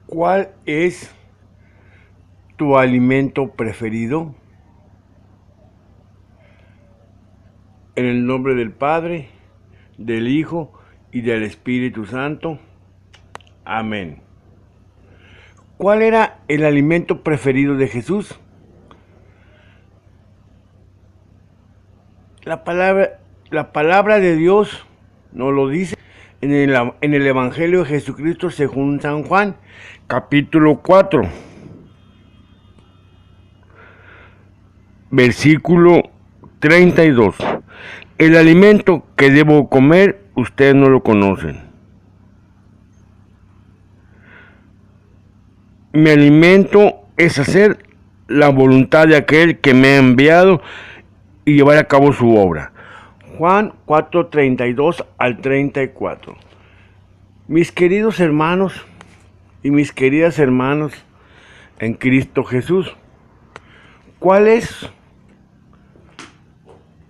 ¿Cuál es tu alimento preferido? En el nombre del Padre, del Hijo y del Espíritu Santo. Amén. ¿Cuál era el alimento preferido de Jesús? La palabra, la palabra de Dios nos lo dice en el Evangelio de Jesucristo según San Juan, capítulo 4, versículo 32. El alimento que debo comer, ustedes no lo conocen. Mi alimento es hacer la voluntad de aquel que me ha enviado y llevar a cabo su obra. Juan 4:32 al 34. Mis queridos hermanos y mis queridas hermanas en Cristo Jesús, ¿cuál es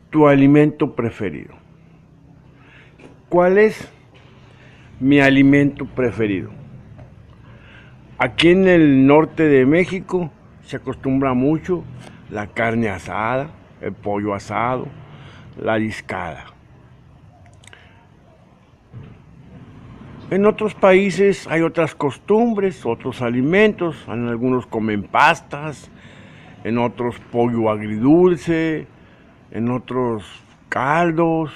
tu alimento preferido? ¿Cuál es mi alimento preferido? Aquí en el norte de México se acostumbra mucho la carne asada, el pollo asado, la discada. En otros países hay otras costumbres, otros alimentos. En algunos comen pastas, en otros pollo agridulce, en otros caldos,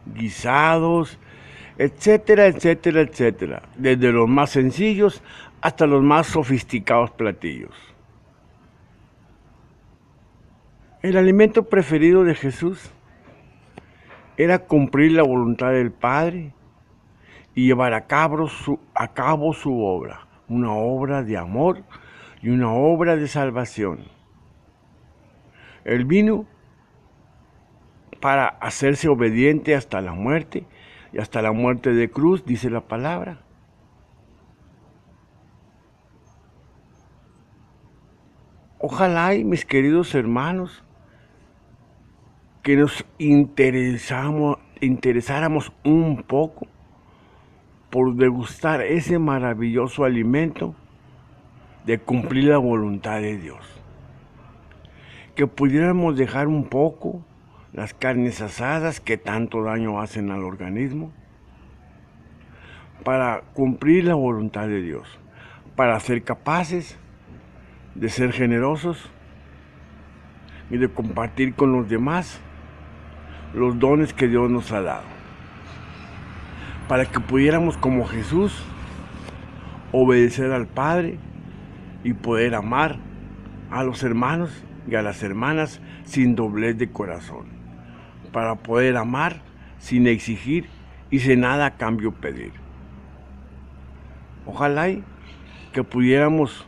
guisados, etcétera, etcétera, etcétera. Desde los más sencillos hasta los más sofisticados platillos. El alimento preferido de Jesús era cumplir la voluntad del Padre y llevar a cabo su obra, una obra de amor y una obra de salvación. Él vino para hacerse obediente hasta la muerte, y hasta la muerte de cruz, dice la palabra. Ojalá, mis queridos hermanos, que nos interesáramos un poco por degustar ese maravilloso alimento de cumplir la voluntad de Dios. Que pudiéramos dejar un poco las carnes asadas que tanto daño hacen al organismo para cumplir la voluntad de Dios, para ser capaces de ser generosos y de compartir con los demás los dones que Dios nos ha dado, para que pudiéramos como Jesús obedecer al Padre y poder amar a los hermanos y a las hermanas sin doblez de corazón, para poder amar sin exigir y sin nada a cambio pedir. Ojalá que pudiéramos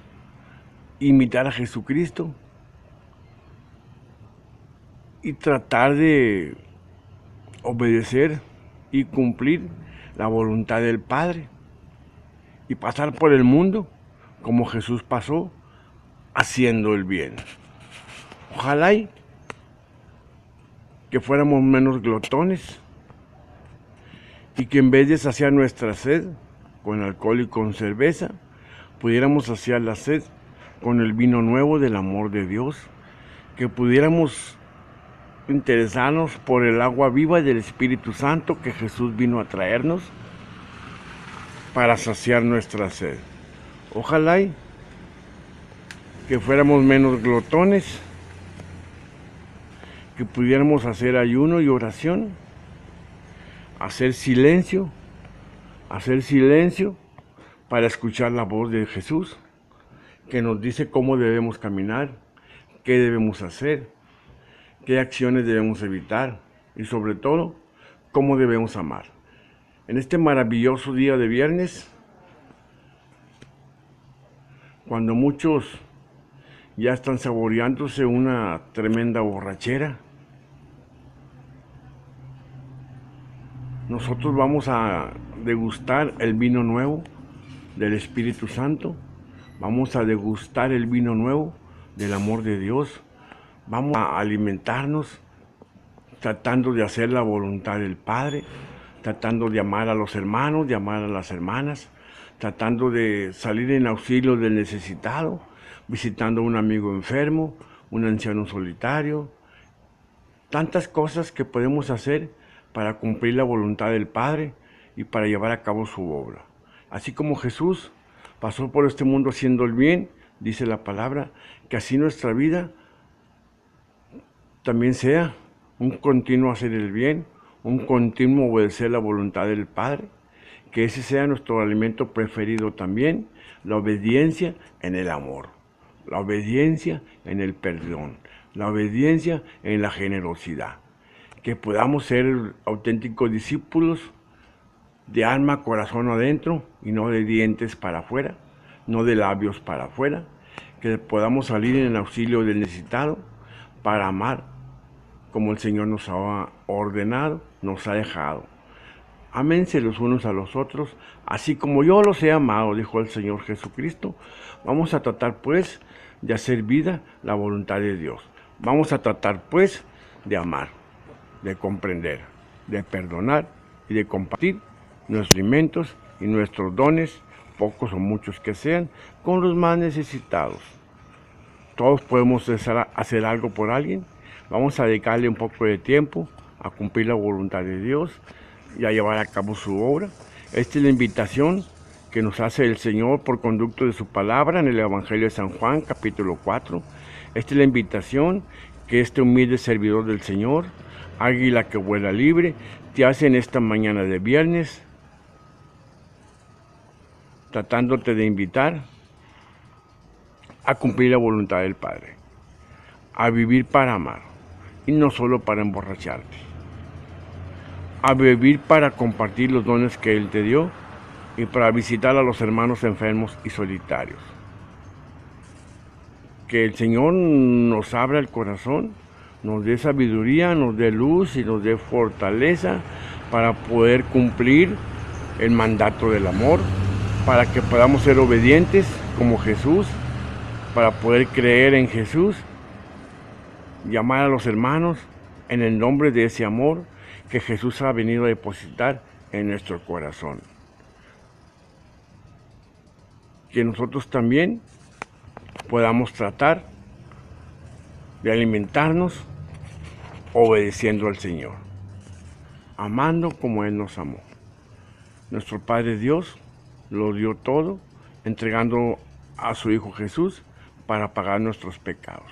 imitar a Jesucristo y tratar de obedecer y cumplir la voluntad del Padre y pasar por el mundo como Jesús pasó, haciendo el bien. Ojalá que fuéramos menos glotones y que en vez de saciar nuestra sed con alcohol y con cerveza, pudiéramos saciar la sed con el vino nuevo del amor de Dios, que pudiéramos interesarnos por el agua viva del Espíritu Santo que Jesús vino a traernos para saciar nuestra sed. Ojalá que fuéramos menos glotones, que pudiéramos hacer ayuno y oración, hacer silencio para escuchar la voz de Jesús, que nos dice cómo debemos caminar, qué debemos hacer, qué acciones debemos evitar y sobre todo, cómo debemos amar. En este maravilloso día de viernes, cuando muchos ya están saboreándose una tremenda borrachera, nosotros vamos a degustar el vino nuevo del Espíritu Santo, vamos a degustar el vino nuevo del amor de Dios, vamos a alimentarnos tratando de hacer la voluntad del Padre, tratando de amar a los hermanos, de amar a las hermanas, tratando de salir en auxilio del necesitado, visitando a un amigo enfermo, un anciano solitario. Tantas cosas que podemos hacer para cumplir la voluntad del Padre y para llevar a cabo su obra. Así como Jesús pasó por este mundo haciendo el bien, dice la palabra, que así nuestra vida también sea un continuo hacer el bien, un continuo obedecer la voluntad del Padre, que ese sea nuestro alimento preferido también, la obediencia en el amor, la obediencia en el perdón, la obediencia en la generosidad, que podamos ser auténticos discípulos de alma, corazón adentro y no de dientes para afuera, no de labios para afuera, que podamos salir en auxilio del necesitado para amar como el Señor nos ha ordenado, nos ha dejado. Ámense los unos a los otros, así como yo los he amado, dijo el Señor Jesucristo. Vamos a tratar pues de hacer vida la voluntad de Dios. Vamos a tratar pues de amar, de comprender, de perdonar y de compartir nuestros alimentos y nuestros dones, pocos o muchos que sean, con los más necesitados. Todos podemos hacer algo por alguien. Vamos a dedicarle un poco de tiempo a cumplir la voluntad de Dios y a llevar a cabo su obra. Esta es la invitación que nos hace el Señor por conducto de su palabra en el Evangelio de San Juan, capítulo 4. Esta es la invitación que este humilde servidor del Señor, águila que vuela libre, te hace en esta mañana de viernes, tratándote de invitar a cumplir la voluntad del Padre, a vivir para amar y no solo para emborracharte, a vivir para compartir los dones que Él te dio y para visitar a los hermanos enfermos y solitarios. Que el Señor nos abra el corazón, nos dé sabiduría, nos dé luz y nos dé fortaleza para poder cumplir el mandato del amor, para que podamos ser obedientes como Jesús, para poder creer en Jesús, llamar a los hermanos en el nombre de ese amor que Jesús ha venido a depositar en nuestro corazón. Que nosotros también podamos tratar de alimentarnos obedeciendo al Señor, amando como Él nos amó. Nuestro Padre Dios lo dio todo, entregando a su Hijo Jesús para pagar nuestros pecados.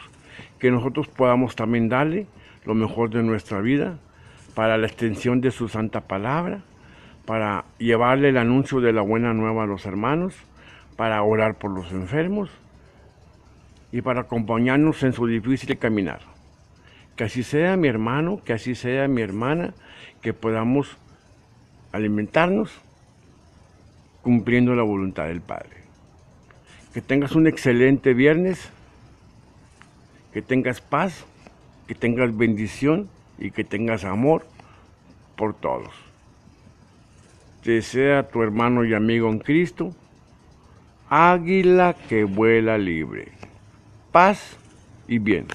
Que nosotros podamos también darle lo mejor de nuestra vida para la extensión de su santa palabra, para llevarle el anuncio de la buena nueva a los hermanos, para orar por los enfermos y para acompañarnos en su difícil caminar. Que así sea, mi hermano, que así sea, mi hermana, que podamos alimentarnos cumpliendo la voluntad del Padre. Que tengas un excelente viernes, que tengas paz, que tengas bendición y que tengas amor por todos. Te desea tu hermano y amigo en Cristo, águila que vuela libre. Paz y bien.